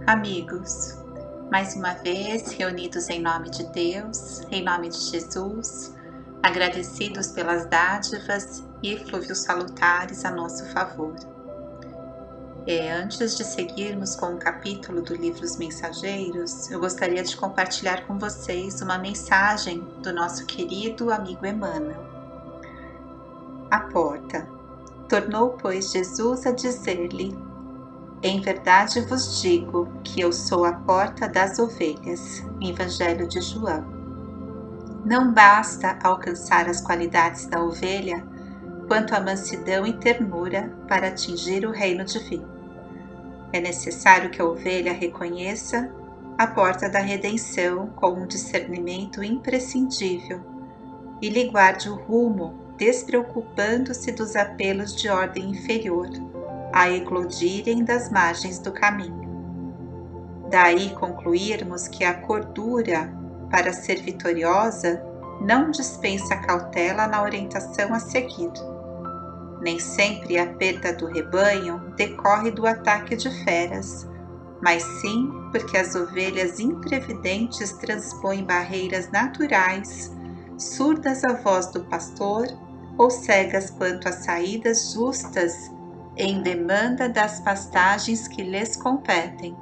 Amigos, mais uma vez reunidos em nome de Deus, em nome de Jesus, agradecidos pelas dádivas e eflúvios salutares a nosso favor. Antes de seguirmos com o capítulo do livro Os Mensageiros, eu gostaria de compartilhar com vocês uma mensagem do nosso querido amigo Emmanuel. A porta. Tornou, pois, Jesus a dizer-lhe: em verdade vos digo que eu sou a porta das ovelhas. Evangelho de João. Não basta alcançar as qualidades da ovelha, quanto a mansidão e ternura para atingir o reino divino. É necessário que a ovelha reconheça a porta da redenção com um discernimento imprescindível e lhe guarde o rumo, despreocupando-se dos apelos de ordem inferior, a eclodirem das margens do caminho. Daí concluirmos que a cordura, para ser vitoriosa, não dispensa cautela na orientação a seguir. Nem sempre a perda do rebanho decorre do ataque de feras, mas sim porque as ovelhas imprevidentes transpõem barreiras naturais, surdas à voz do pastor ou cegas quanto às saídas justas em demanda das pastagens que lhes competem.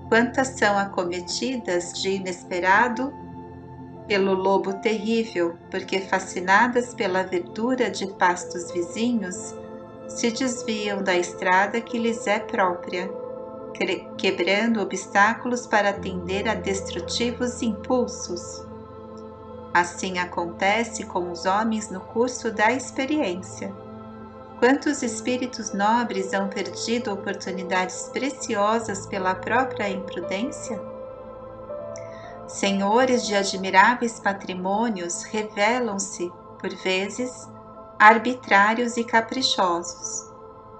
Quantas são acometidas de inesperado pelo lobo terrível, porque fascinadas pela verdura de pastos vizinhos, se desviam da estrada que lhes é própria, quebrando obstáculos para atender a destrutivos impulsos. Assim acontece com os homens no curso da experiência. Quantos espíritos nobres hão perdido oportunidades preciosas pela própria imprudência? Senhores de admiráveis patrimônios revelam-se, por vezes, arbitrários e caprichosos.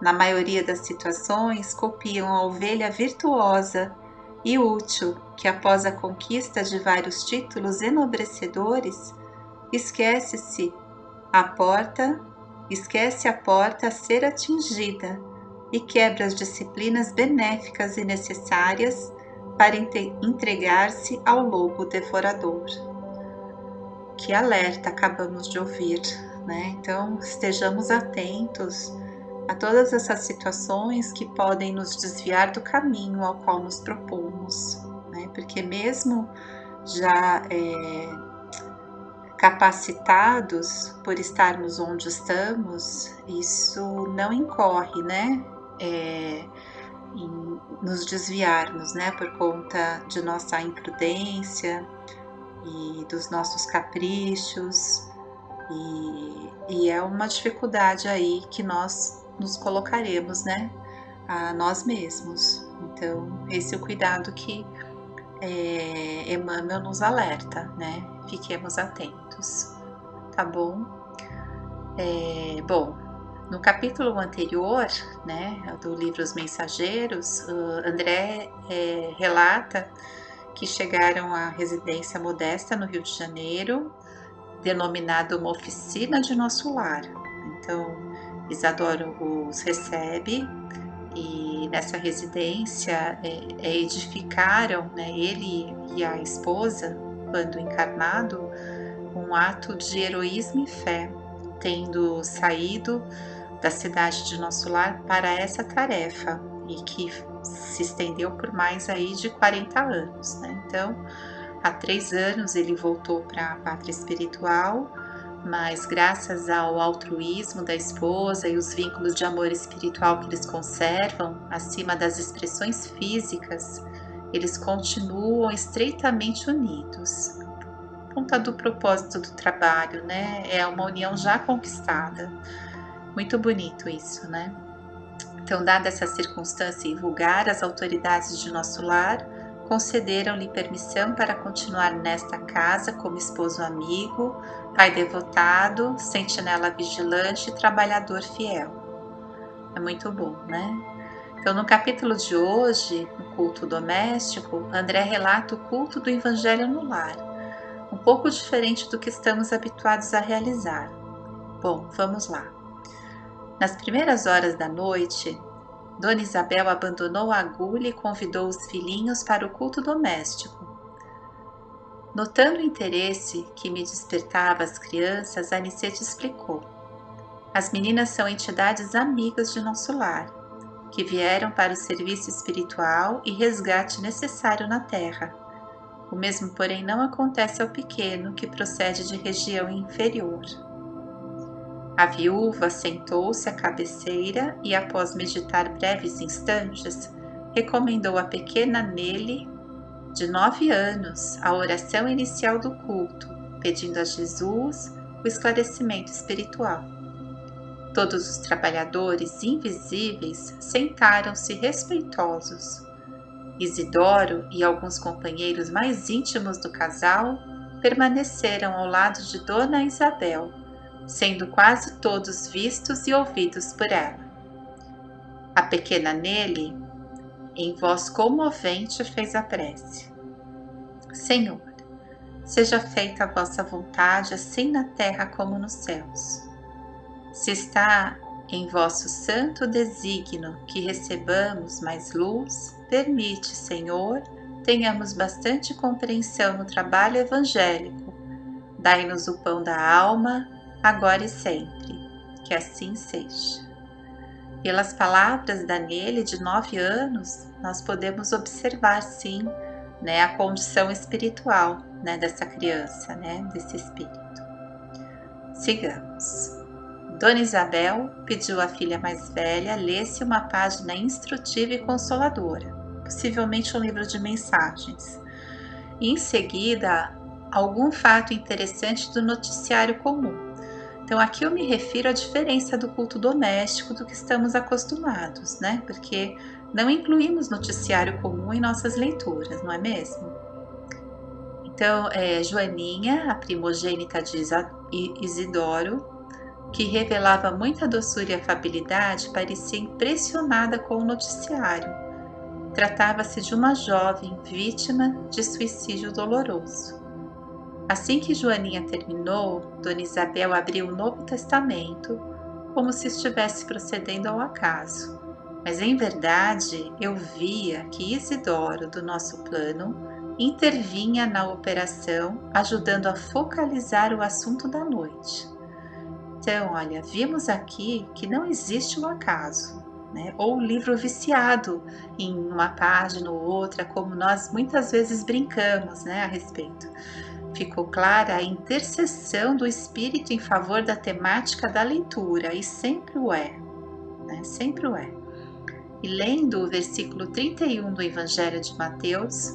Na maioria das situações, copiam a ovelha virtuosa e útil que, após a conquista de vários títulos enobrecedores, esquece a porta a ser atingida e quebra as disciplinas benéficas e necessárias para entregar-se ao lobo devorador. Que alerta acabamos de ouvir, né? Então, estejamos atentos a todas essas situações que podem nos desviar do caminho ao qual nos propomos, né? Porque mesmo já capacitados por estarmos onde estamos, isso não incorre, né? Em nos desviarmos, né? Por conta de nossa imprudência e dos nossos caprichos, e é uma dificuldade aí que nós nos colocaremos, né? A nós mesmos. Então, esse é o cuidado que Emmanuel nos alerta, né? Fiquemos atentos, tá bom? Bom, no capítulo anterior, né, do livro Os Mensageiros, André relata que chegaram à residência modesta no Rio de Janeiro, denominada uma oficina de nosso lar. Então, Isadora os recebe e nessa residência edificaram, né, ele e a esposa, quando encarnado, um ato de heroísmo e fé, tendo saído da cidade de nosso lar para essa tarefa e que se estendeu por mais aí de 40 anos, né? Então, há 3 anos ele voltou para a pátria espiritual, mas graças ao altruísmo da esposa e os vínculos de amor espiritual que eles conservam, acima das expressões físicas, eles continuam estreitamente unidos. Por conta do propósito do trabalho, né? É uma união já conquistada. Muito bonito isso, né? Então, dada essa circunstância vulgar, as autoridades de nosso lar concederam-lhe permissão para continuar nesta casa como esposo amigo, pai devotado, sentinela vigilante e trabalhador fiel. É muito bom, né? Então, no capítulo de hoje, no culto doméstico, André relata o culto do Evangelho no lar, um pouco diferente do que estamos habituados a realizar. Bom, vamos lá. Nas primeiras horas da noite, Dona Isabel abandonou a agulha e convidou os filhinhos para o culto doméstico. Notando o interesse que me despertava as crianças, Anicete explicou. As meninas são entidades amigas de nosso lar, que vieram para o serviço espiritual e resgate necessário na Terra. O mesmo, porém, não acontece ao pequeno, que procede de região inferior. A viúva sentou-se à cabeceira e, após meditar breves instantes, recomendou à pequena Nelly, de 9 anos, a oração inicial do culto, pedindo a Jesus o esclarecimento espiritual. Todos os trabalhadores invisíveis sentaram-se respeitosos. Isidoro e alguns companheiros mais íntimos do casal permaneceram ao lado de Dona Isabel, sendo quase todos vistos e ouvidos por ela. A pequena Nelly, em voz comovente, fez a prece. Senhor, seja feita a vossa vontade, assim na terra como nos céus. Se está em vosso santo desígnio que recebamos mais luz, permite, Senhor, tenhamos bastante compreensão no trabalho evangélico. Dai-nos o pão da alma, agora e sempre. Que assim seja. Pelas palavras da Nelly, de 9 anos, nós podemos observar, sim, a condição espiritual, dessa criança, desse espírito. Sigamos. Dona Isabel pediu à filha mais velha lesse uma página instrutiva e consoladora, possivelmente um livro de mensagens. E em seguida, algum fato interessante do noticiário comum. Então aqui eu me refiro à diferença do culto doméstico do que estamos acostumados, Porque não incluímos noticiário comum em nossas leituras, não é mesmo? Então, Joaninha, a primogênita de Isidoro, que revelava muita doçura e afabilidade, parecia impressionada com o noticiário. Tratava-se de uma jovem vítima de suicídio doloroso. Assim que Joaninha terminou, Dona Isabel abriu o Novo Testamento, como se estivesse procedendo ao acaso. Mas em verdade, eu via que Isidoro, do nosso plano, intervinha na operação, ajudando a focalizar o assunto da noite. Então, olha, vimos aqui que não existe o acaso, ou o livro viciado em uma página ou outra, como nós muitas vezes brincamos, a respeito. Ficou clara a intercessão do Espírito em favor da temática da leitura, e sempre o é, sempre o é. E lendo o versículo 31 do Evangelho de Mateus,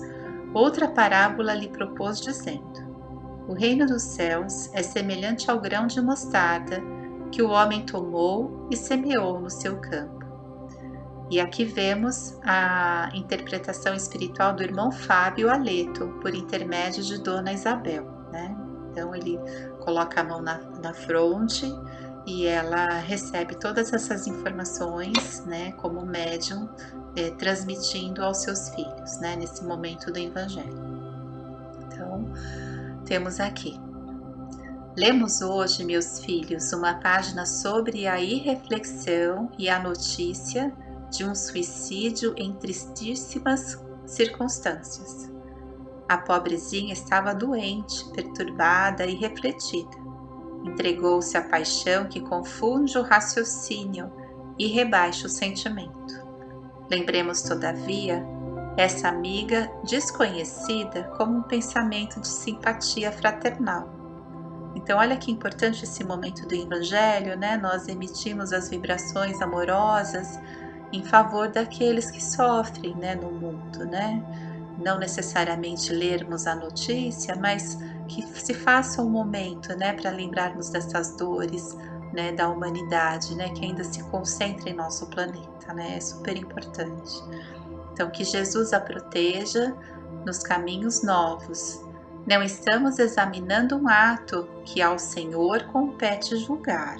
outra parábola lhe propôs dizendo: o reino dos céus é semelhante ao grão de mostarda que o homem tomou e semeou no seu campo. E aqui vemos a interpretação espiritual do irmão Fábio Aleto, por intermédio de Dona Isabel, Então ele coloca a mão na fronte e ela recebe todas essas informações, como médium, transmitindo aos seus filhos, nesse momento do Evangelho. Então, temos aqui. Lemos hoje, meus filhos, uma página sobre a irreflexão e a notícia de um suicídio em tristíssimas circunstâncias. A pobrezinha estava doente, perturbada e refletida. Entregou-se à paixão que confunde o raciocínio e rebaixa o sentimento. Lembremos, todavia, essa amiga desconhecida como um pensamento de simpatia fraternal. Então, olha que importante esse momento do Evangelho, Nós emitimos as vibrações amorosas em favor daqueles que sofrem, no mundo, Não necessariamente lermos a notícia, mas que se faça um momento, para lembrarmos dessas dores, da humanidade, que ainda se concentra em nosso planeta, É super importante. Então, que Jesus a proteja nos caminhos novos. Não estamos examinando um ato que ao Senhor compete julgar.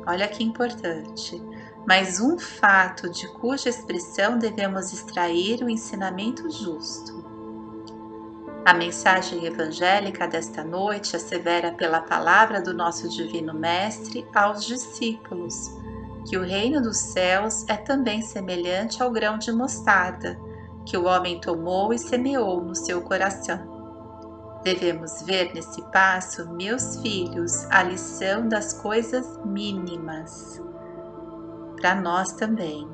Olha que importante. Mas um fato de cuja expressão devemos extrair o ensinamento justo. A mensagem evangélica desta noite assevera pela palavra do nosso Divino Mestre aos discípulos: que o reino dos céus é também semelhante ao grão de mostarda, que o homem tomou e semeou no seu coração. Devemos ver nesse passo, meus filhos, a lição das coisas mínimas. Para nós também.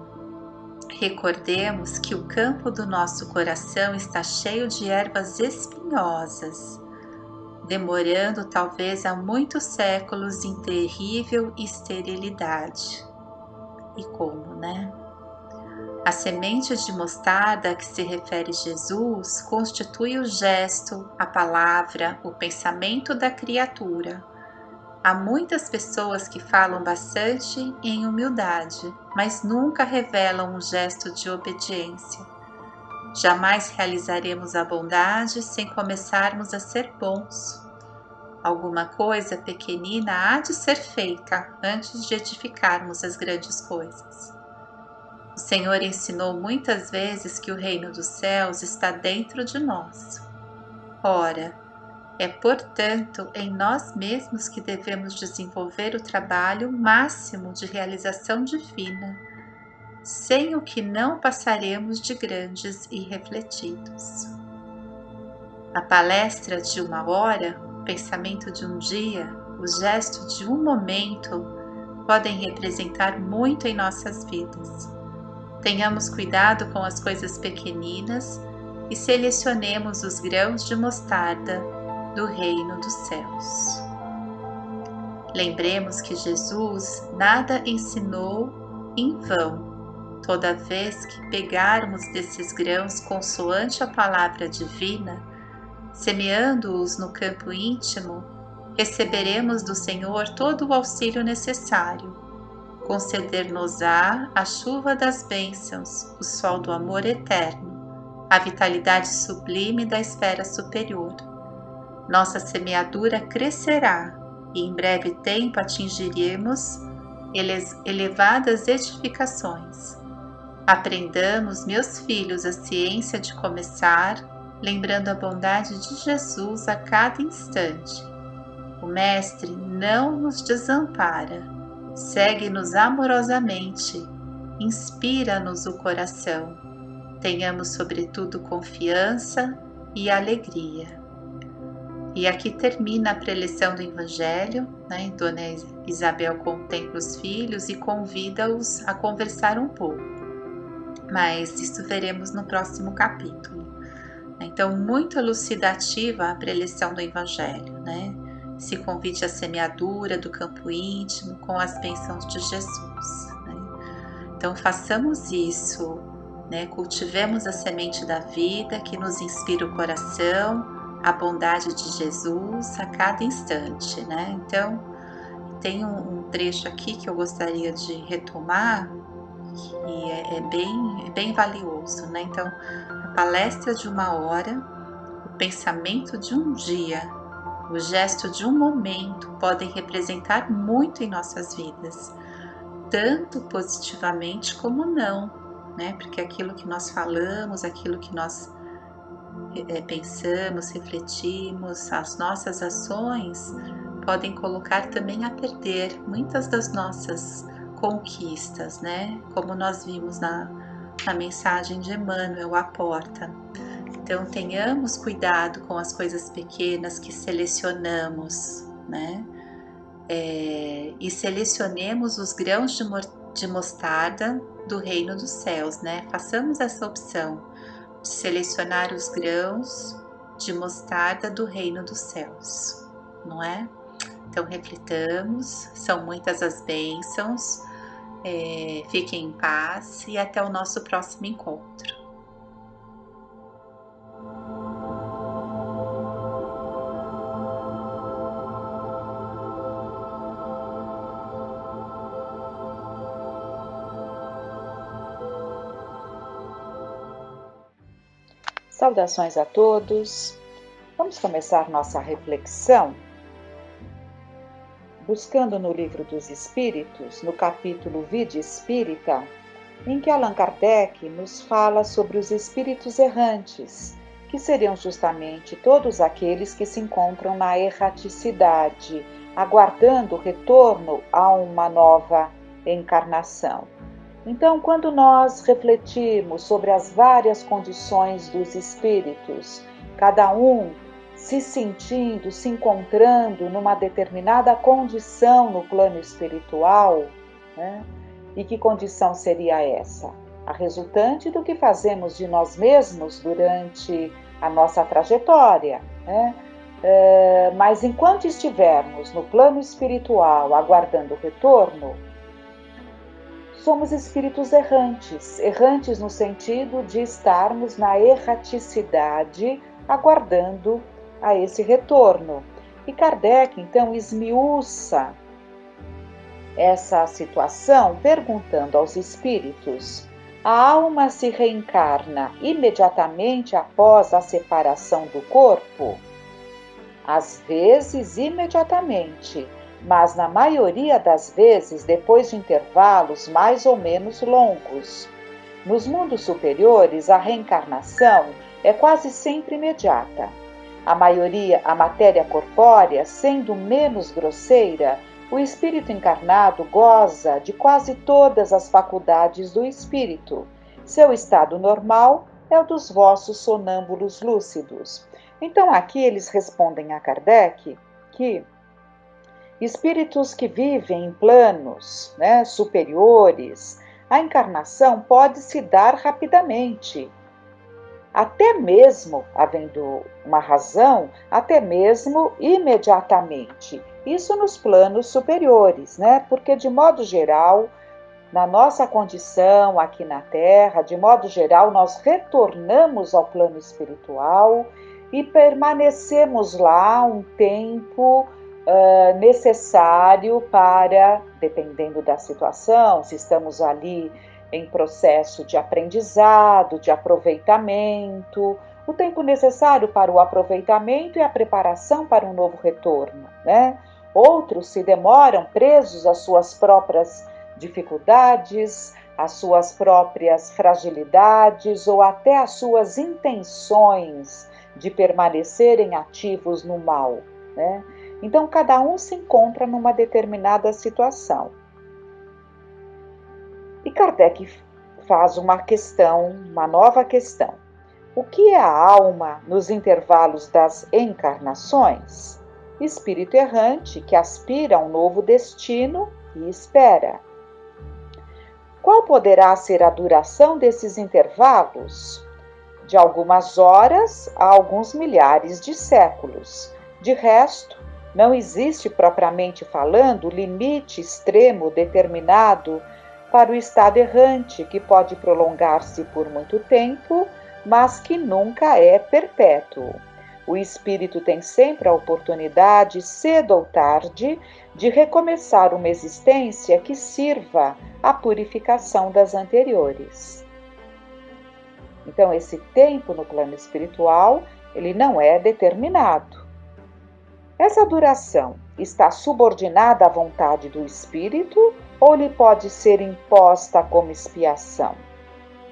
Recordemos que o campo do nosso coração está cheio de ervas espinhosas, demorando talvez há muitos séculos em terrível esterilidade. E como, né? A semente de mostarda a que se refere Jesus constitui o gesto, a palavra, o pensamento da criatura. Há muitas pessoas que falam bastante em humildade, mas nunca revelam um gesto de obediência. Jamais realizaremos a bondade sem começarmos a ser bons. Alguma coisa pequenina há de ser feita antes de edificarmos as grandes coisas. O Senhor ensinou muitas vezes que o reino dos céus está dentro de nós. Ora, é portanto em nós mesmos que devemos desenvolver o trabalho máximo de realização divina, sem o que não passaremos de grandes irrefletidos. A palestra de uma hora, o pensamento de um dia, o gesto de um momento podem representar muito em nossas vidas. Tenhamos cuidado com as coisas pequeninas e selecionemos os grãos de mostarda do reino dos céus. Lembremos que Jesus nada ensinou em vão. Toda vez que pegarmos desses grãos consoante a palavra divina, semeando-os no campo íntimo, receberemos do Senhor todo o auxílio necessário. Conceder-nos-á a chuva das bênçãos, o sol do amor eterno, a vitalidade sublime da esfera superior. Nossa semeadura crescerá e em breve tempo atingiremos elevadas edificações. Aprendamos, meus filhos, a ciência de começar, lembrando a bondade de Jesus a cada instante. O Mestre não nos desampara, segue-nos amorosamente, inspira-nos o coração. Tenhamos, sobretudo, confiança e alegria. E aqui termina a preleção do Evangelho, né? Dona Isabel contempla os filhos e convida-os a conversar um pouco. Mas isso veremos no próximo capítulo. Então, muito elucidativa a preleção do Evangelho, né? Esse convite à semeadura do campo íntimo com as bênçãos de Jesus, né? Então, façamos isso, né? Cultivemos a semente da vida que nos inspira o coração, a bondade de Jesus a cada instante, né? Então, tem um trecho aqui que eu gostaria de retomar, que é bem valioso, né? Então, a palestra de uma hora, o pensamento de um dia, o gesto de um momento podem representar muito em nossas vidas, tanto positivamente como não, né? Porque aquilo que nós falamos, aquilo que nós pensamos, refletimos, as nossas ações podem colocar também a perder muitas das nossas conquistas, né? Como nós vimos na mensagem de Emmanuel, a porta. Então, tenhamos cuidado com as coisas pequenas que selecionamos, né? E selecionemos os grãos de mostarda do reino dos céus, né? Façamos essa opção de selecionar os grãos de mostarda do reino dos céus, não é? Então, reflitamos, são muitas as bênçãos, fiquem em paz e até o nosso próximo encontro. Saudações a todos. Vamos começar nossa reflexão buscando no Livro dos Espíritos, no capítulo Vida Espírita, em que Allan Kardec nos fala sobre os espíritos errantes, que seriam justamente todos aqueles que se encontram na erraticidade, aguardando o retorno a uma nova encarnação. Então, quando nós refletimos sobre as várias condições dos espíritos, cada um se sentindo, se encontrando numa determinada condição no plano espiritual, né? E que condição seria essa? A resultante do que fazemos de nós mesmos durante a nossa trajetória, né? Mas enquanto estivermos no plano espiritual aguardando o retorno, somos espíritos errantes, errantes no sentido de estarmos na erraticidade aguardando a esse retorno. E Kardec, então, esmiuça essa situação perguntando aos espíritos: a alma se reencarna imediatamente após a separação do corpo? Às vezes, imediatamente, mas na maioria das vezes depois de intervalos mais ou menos longos. Nos mundos superiores, a reencarnação é quase sempre imediata. A matéria corpórea, sendo menos grosseira, o espírito encarnado goza de quase todas as faculdades do espírito. Seu estado normal é o dos vossos sonâmbulos lúcidos. Então, aqui eles respondem a Kardec que espíritos que vivem em planos, né, superiores, a encarnação pode se dar rapidamente. Até mesmo, havendo uma razão, até mesmo imediatamente. Isso nos planos superiores, né? Porque, de modo geral, na nossa condição aqui na Terra, de modo geral, nós retornamos ao plano espiritual e permanecemos lá um tempo necessário para, dependendo da situação, se estamos ali em processo de aprendizado, de aproveitamento, o tempo necessário para o aproveitamento e a preparação para um novo retorno, né? Outros se demoram presos às suas próprias dificuldades, às suas próprias fragilidades ou até às suas intenções de permanecerem ativos no mal, né? Então, cada um se encontra numa determinada situação. E Kardec faz uma nova questão. O que é a alma nos intervalos das encarnações? Espírito errante que aspira a um novo destino e espera. Qual poderá ser a duração desses intervalos? De algumas horas a alguns milhares de séculos. De resto, não existe, propriamente falando, limite extremo determinado para o estado errante, que pode prolongar-se por muito tempo, mas que nunca é perpétuo. O espírito tem sempre a oportunidade, cedo ou tarde, de recomeçar uma existência que sirva à purificação das anteriores. Então, esse tempo no plano espiritual, ele não é determinado. Essa duração está subordinada à vontade do espírito ou lhe pode ser imposta como expiação?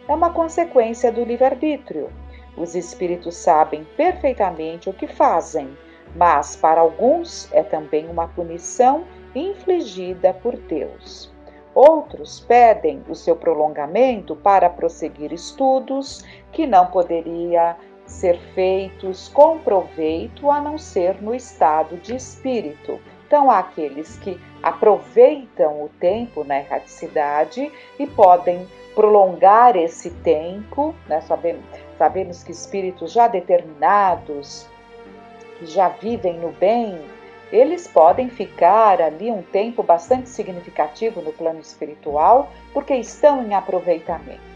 É uma consequência do livre-arbítrio. Os espíritos sabem perfeitamente o que fazem, mas para alguns é também uma punição infligida por Deus. Outros pedem o seu prolongamento para prosseguir estudos que não poderia ser feitos com proveito a não ser no estado de espírito. Então, há aqueles que aproveitam o tempo na erraticidade e podem prolongar esse tempo, né? Sabemos que espíritos já determinados, que já vivem no bem, eles podem ficar ali um tempo bastante significativo no plano espiritual, porque estão em aproveitamento.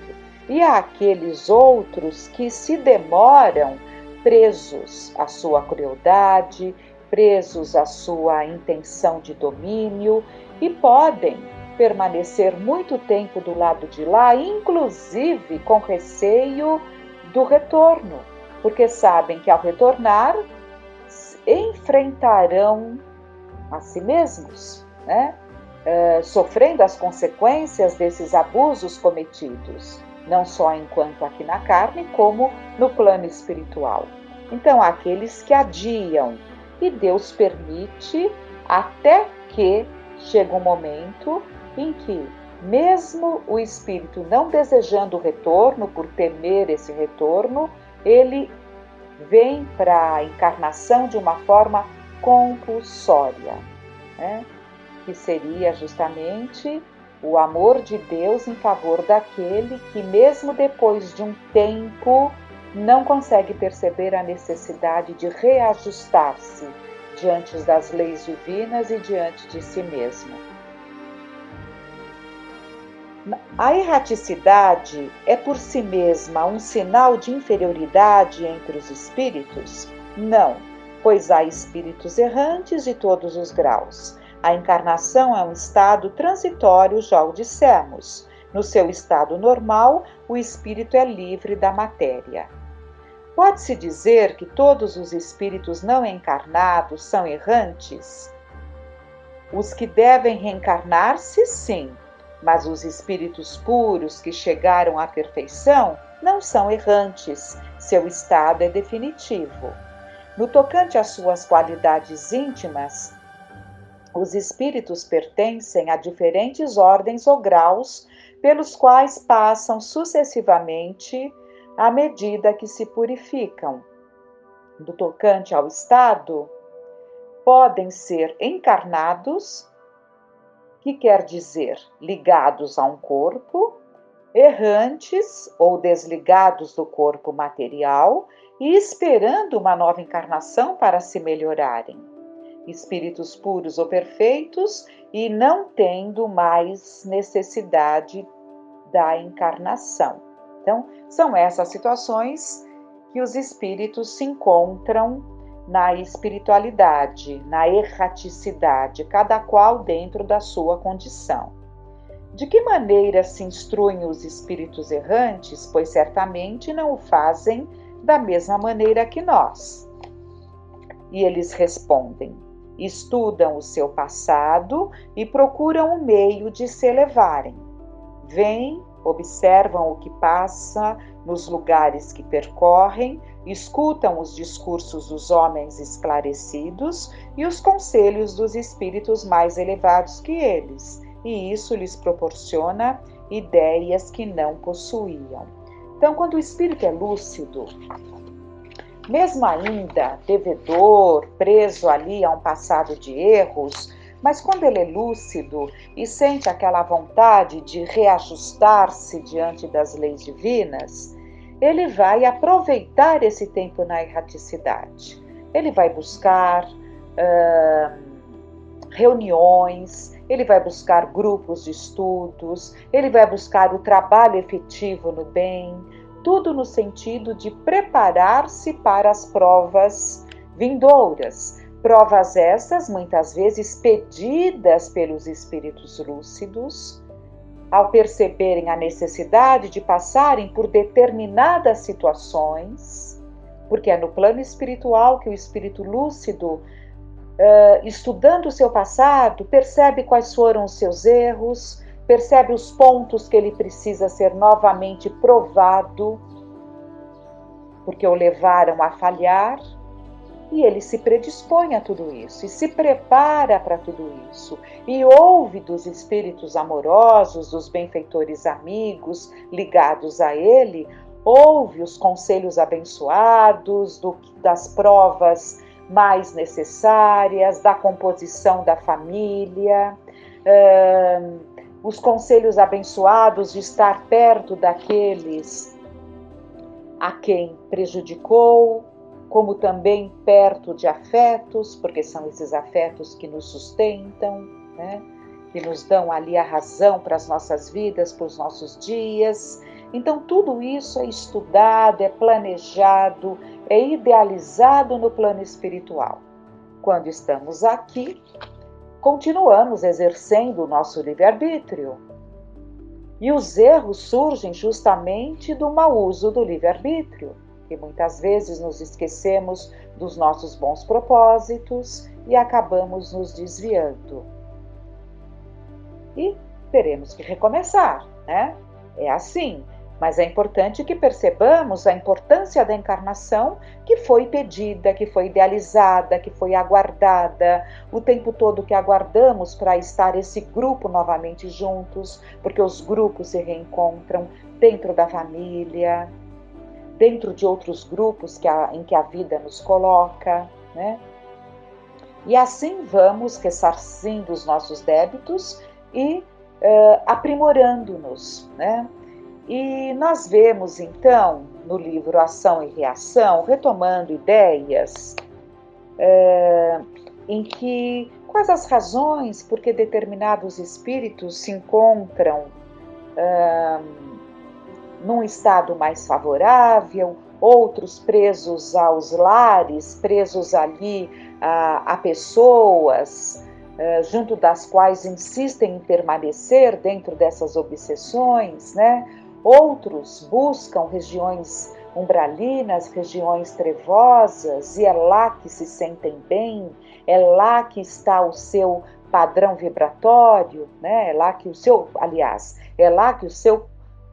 E há aqueles outros que se demoram presos à sua crueldade, presos à sua intenção de domínio e podem permanecer muito tempo do lado de lá, inclusive com receio do retorno, porque sabem que ao retornar enfrentarão a si mesmos, né? Sofrendo as consequências desses abusos cometidos, não só enquanto aqui na carne, como no plano espiritual. Então, há aqueles que adiam, e Deus permite até que chega um momento em que, mesmo o espírito não desejando o retorno, por temer esse retorno, ele vem para a encarnação de uma forma compulsória, né? Que seria justamente o amor de Deus em favor daquele que, mesmo depois de um tempo, não consegue perceber a necessidade de reajustar-se diante das leis divinas e diante de si mesmo. A erraticidade é por si mesma um sinal de inferioridade entre os espíritos? Não, pois há espíritos errantes de todos os graus. A encarnação é um estado transitório, já o dissemos. No seu estado normal, o espírito é livre da matéria. Pode-se dizer que todos os espíritos não encarnados são errantes? Os que devem reencarnar-se, sim, mas os espíritos puros que chegaram à perfeição não são errantes, seu estado é definitivo. No tocante às suas qualidades íntimas, os espíritos pertencem a diferentes ordens ou graus pelos quais passam sucessivamente à medida que se purificam. No tocante ao estado, podem ser encarnados, que quer dizer ligados a um corpo, errantes ou desligados do corpo material e esperando uma nova encarnação para se melhorarem. Espíritos puros ou perfeitos e não tendo mais necessidade da encarnação. Então, são essas situações que os espíritos se encontram na espiritualidade, na erraticidade, cada qual dentro da sua condição. De que maneira se instruem os espíritos errantes? Pois certamente não o fazem da mesma maneira que nós. E eles respondem: estudam o seu passado e procuram um meio de se elevarem. Vêm, observam o que passa nos lugares que percorrem, escutam os discursos dos homens esclarecidos e os conselhos dos espíritos mais elevados que eles, e isso lhes proporciona ideias que não possuíam. Então, quando o espírito é lúcido, mesmo ainda devedor, preso ali a um passado de erros, mas quando ele é lúcido e sente aquela vontade de reajustar-se diante das leis divinas, ele vai aproveitar esse tempo na erraticidade. Ele vai buscar reuniões, ele vai buscar grupos de estudos, ele vai buscar o trabalho efetivo no bem, tudo no sentido de preparar-se para as provas vindouras. Provas essas, muitas vezes pedidas pelos espíritos lúcidos, ao perceberem a necessidade de passarem por determinadas situações, porque é no plano espiritual que o espírito lúcido, estudando o seu passado, percebe quais foram os seus erros, percebe os pontos que ele precisa ser novamente provado, porque o levaram a falhar, e ele se predispõe a tudo isso, e se prepara para tudo isso, e ouve dos espíritos amorosos, dos benfeitores amigos ligados a ele, ouve os conselhos abençoados, das provas mais necessárias, da composição da família, os conselhos abençoados de estar perto daqueles a quem prejudicou, como também perto de afetos, porque são esses afetos que nos sustentam, né? Que nos dão ali a razão para as nossas vidas, para os nossos dias. Então, tudo isso é estudado, é planejado, é idealizado no plano espiritual. Quando estamos aqui, continuamos exercendo o nosso livre-arbítrio. E os erros surgem justamente do mau uso do livre-arbítrio, que muitas vezes nos esquecemos dos nossos bons propósitos e acabamos nos desviando. E teremos que recomeçar, né? É assim. Mas é importante que percebamos a importância da encarnação que foi pedida, que foi idealizada, que foi aguardada, o tempo todo que aguardamos para estar esse grupo novamente juntos, porque os grupos se reencontram dentro da família, dentro de outros grupos em que a vida nos coloca, né? E assim vamos ressarcindo os nossos débitos e aprimorando-nos, né? E nós vemos, então, no livro Ação e Reação, retomando ideias em que quais as razões por que determinados espíritos se encontram num estado mais favorável, outros presos aos lares, presos ali a pessoas, junto das quais insistem em permanecer dentro dessas obsessões, né? Outros buscam regiões umbralinas, regiões trevosas, e é lá que se sentem bem, é lá que está o seu padrão vibratório, né? É lá que é lá que o seu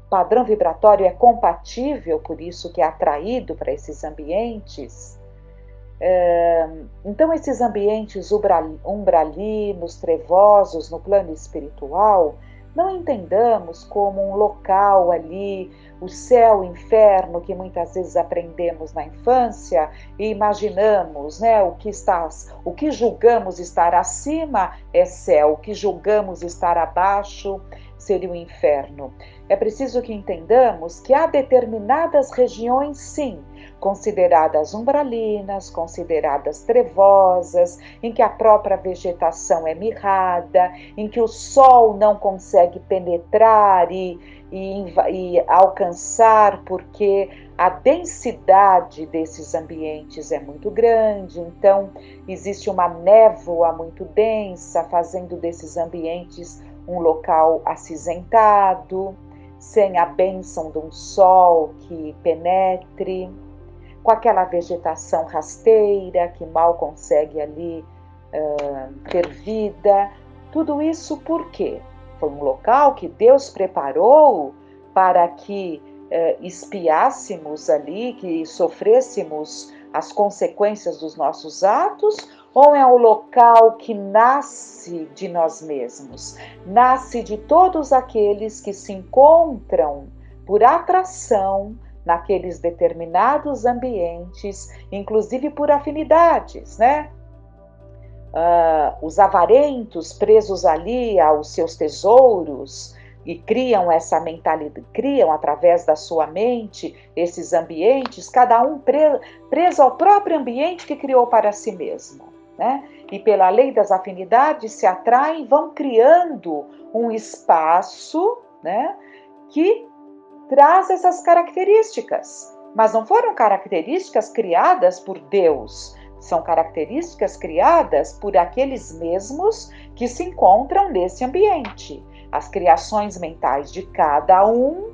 padrão vibratório é compatível, por isso que é atraído para esses ambientes. Então, esses ambientes umbralinos, trevosos no plano espiritual, não entendamos como um local ali, o céu, o inferno, que muitas vezes aprendemos na infância e imaginamos, né, o que julgamos estar acima é céu, o que julgamos estar abaixo seria o inferno. É preciso que entendamos que há determinadas regiões, sim, consideradas umbralinas, consideradas trevosas, em que a própria vegetação é mirrada, em que o sol não consegue penetrar e alcançar, porque a densidade desses ambientes é muito grande, então existe uma névoa muito densa, fazendo desses ambientes um local acinzentado, sem a bênção de um sol que penetre, com aquela vegetação rasteira que mal consegue ali ter vida. Tudo isso por quê? Foi um local que Deus preparou para que espiássemos ali, que sofrêssemos as consequências dos nossos atos, ou é um local que nasce de nós mesmos, nasce de todos aqueles que se encontram por atração naqueles determinados ambientes, inclusive por afinidades, né? Os avarentos presos ali aos seus tesouros e criam essa mentalidade, criam através da sua mente esses ambientes, cada um preso ao próprio ambiente que criou para si mesmo, né? E pela lei das afinidades se atraem, vão criando um espaço, né, que traz essas características, mas não foram características criadas por Deus, são características criadas por aqueles mesmos que se encontram nesse ambiente. As criações mentais de cada um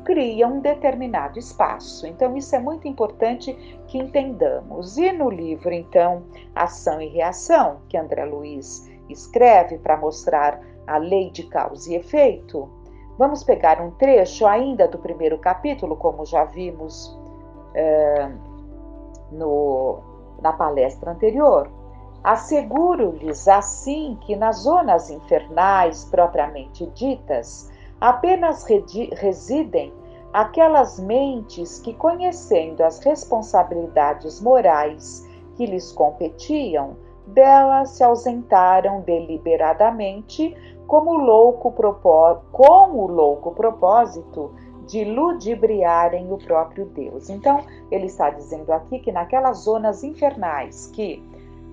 criam um determinado espaço. Então, isso é muito importante que entendamos. E no livro, então, Ação e Reação, que André Luiz escreve para mostrar a lei de causa e efeito, vamos pegar um trecho ainda do primeiro capítulo, como já vimos na palestra anterior. Asseguro-lhes assim que nas zonas infernais propriamente ditas, apenas residem aquelas mentes que, conhecendo as responsabilidades morais que lhes competiam, delas se ausentaram deliberadamente com o louco propósito de ludibriarem o próprio Deus. Então, ele está dizendo aqui que naquelas zonas infernais que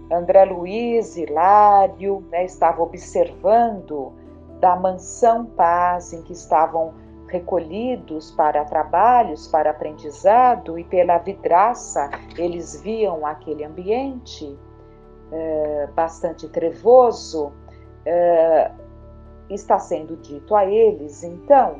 André Luiz e Hilário, né, estavam observando da mansão Paz, em que estavam recolhidos para trabalhos, para aprendizado, e pela vidraça eles viam aquele ambiente bastante trevoso, está sendo dito a eles, então,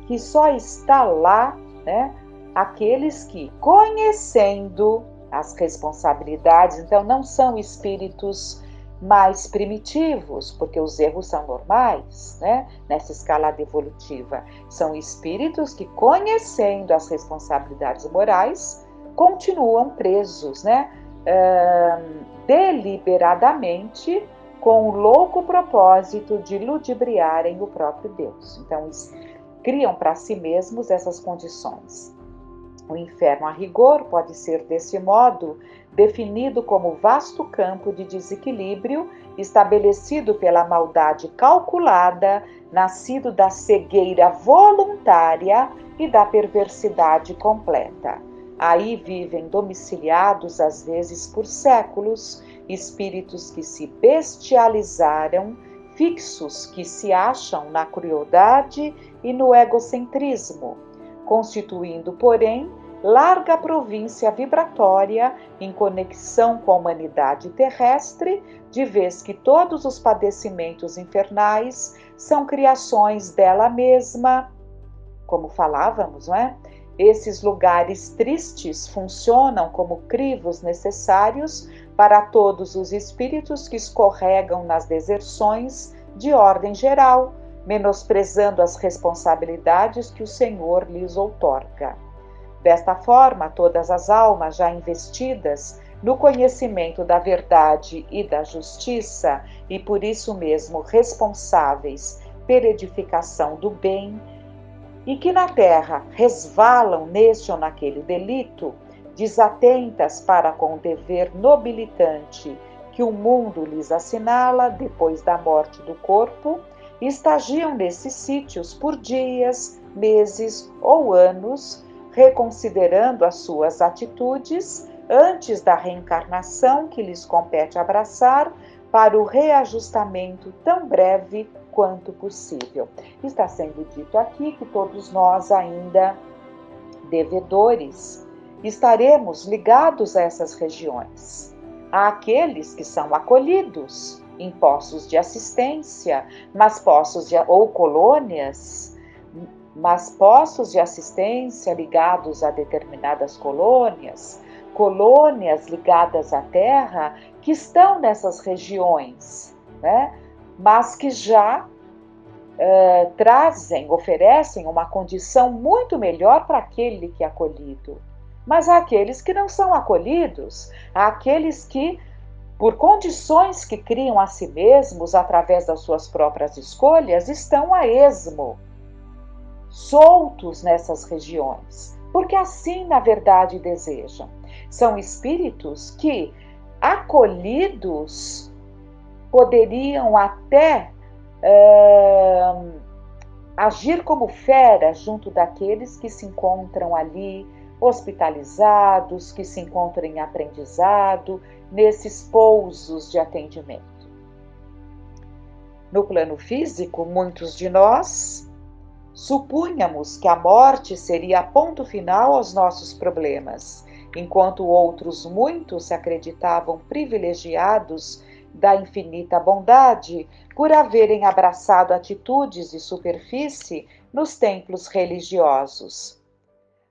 que só está lá, né, aqueles que, conhecendo as responsabilidades, então não são espíritos mais primitivos, porque os erros são normais, né? Nessa escalada evolutiva. São espíritos que, conhecendo as responsabilidades morais, continuam presos, né? Deliberadamente, com o louco propósito de ludibriarem o próprio Deus. Então, criam para si mesmos essas condições. O inferno, a rigor, pode ser, desse modo, definido como vasto campo de desequilíbrio estabelecido pela maldade calculada, nascido da cegueira voluntária e da perversidade completa. Aí vivem domiciliados, às vezes por séculos, espíritos que se bestializaram, fixos que se acham na crueldade e no egocentrismo, constituindo, porém, larga província vibratória em conexão com a humanidade terrestre, de vez que todos os padecimentos infernais são criações dela mesma. Como falávamos, não é? Esses lugares tristes funcionam como crivos necessários para todos os espíritos que escorregam nas deserções de ordem geral, menosprezando as responsabilidades que o Senhor lhes outorga. Desta forma, todas as almas já investidas no conhecimento da verdade e da justiça, e por isso mesmo responsáveis pela edificação do bem, e que na terra resvalam neste ou naquele delito, desatentas para com o dever nobilitante que o mundo lhes assinala depois da morte do corpo, estagiam nesses sítios por dias, meses ou anos, reconsiderando as suas atitudes antes da reencarnação que lhes compete abraçar para o reajustamento tão breve quanto possível. Está sendo dito aqui que todos nós ainda devedores estaremos ligados a essas regiões, àqueles que são acolhidos em postos de assistência, ou colônias, mas postos de assistência ligados a determinadas colônias ligadas à terra, que estão nessas regiões, né? Mas que já oferecem uma condição muito melhor para aquele que é acolhido. Mas há aqueles que não são acolhidos, há aqueles que, por condições que criam a si mesmos através das suas próprias escolhas, estão a esmo, soltos nessas regiões, porque assim, na verdade, desejam. São espíritos que, acolhidos, poderiam até agir como feras junto daqueles que se encontram ali hospitalizados, que se encontram em aprendizado, nesses pousos de atendimento. No plano físico, muitos de nós supunhamos que a morte seria ponto final aos nossos problemas, enquanto outros muitos se acreditavam privilegiados da infinita bondade por haverem abraçado atitudes de superfície nos templos religiosos.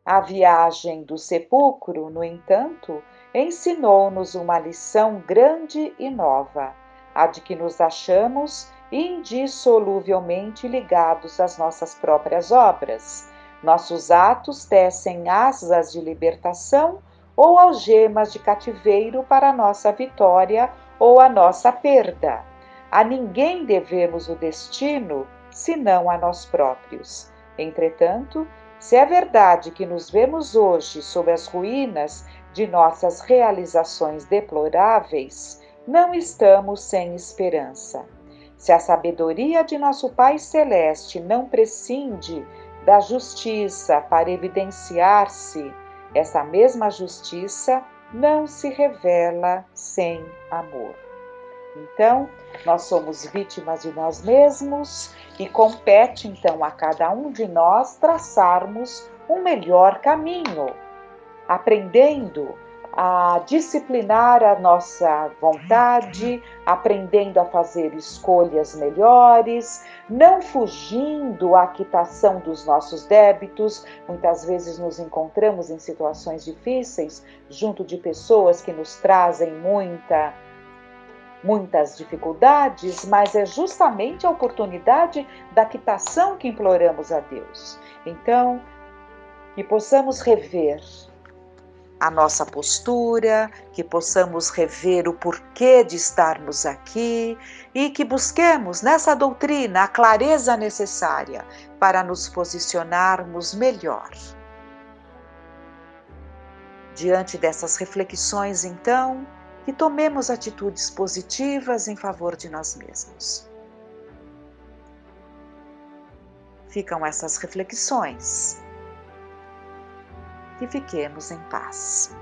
A viagem do sepulcro, no entanto, ensinou-nos uma lição grande e nova, a de que nos achamos indissoluvelmente ligados às nossas próprias obras. Nossos atos tecem asas de libertação ou algemas de cativeiro para a nossa vitória ou a nossa perda. A ninguém devemos o destino, senão a nós próprios. Entretanto, se é verdade que nos vemos hoje sob as ruínas de nossas realizações deploráveis, não estamos sem esperança. Se a sabedoria de nosso Pai Celeste não prescinde da justiça para evidenciar-se, essa mesma justiça não se revela sem amor. Então, nós somos vítimas de nós mesmos e compete, então, a cada um de nós traçarmos um melhor caminho, aprendendo a disciplinar a nossa vontade, aprendendo a fazer escolhas melhores, não fugindo à quitação dos nossos débitos. Muitas vezes nos encontramos em situações difíceis, junto de pessoas que nos trazem muitas dificuldades, mas é justamente a oportunidade da quitação que imploramos a Deus. Então, que possamos rever a nossa postura, que possamos rever o porquê de estarmos aqui e que busquemos nessa doutrina a clareza necessária para nos posicionarmos melhor. Diante dessas reflexões, então, que tomemos atitudes positivas em favor de nós mesmos. Ficam essas reflexões. Que fiquemos em paz.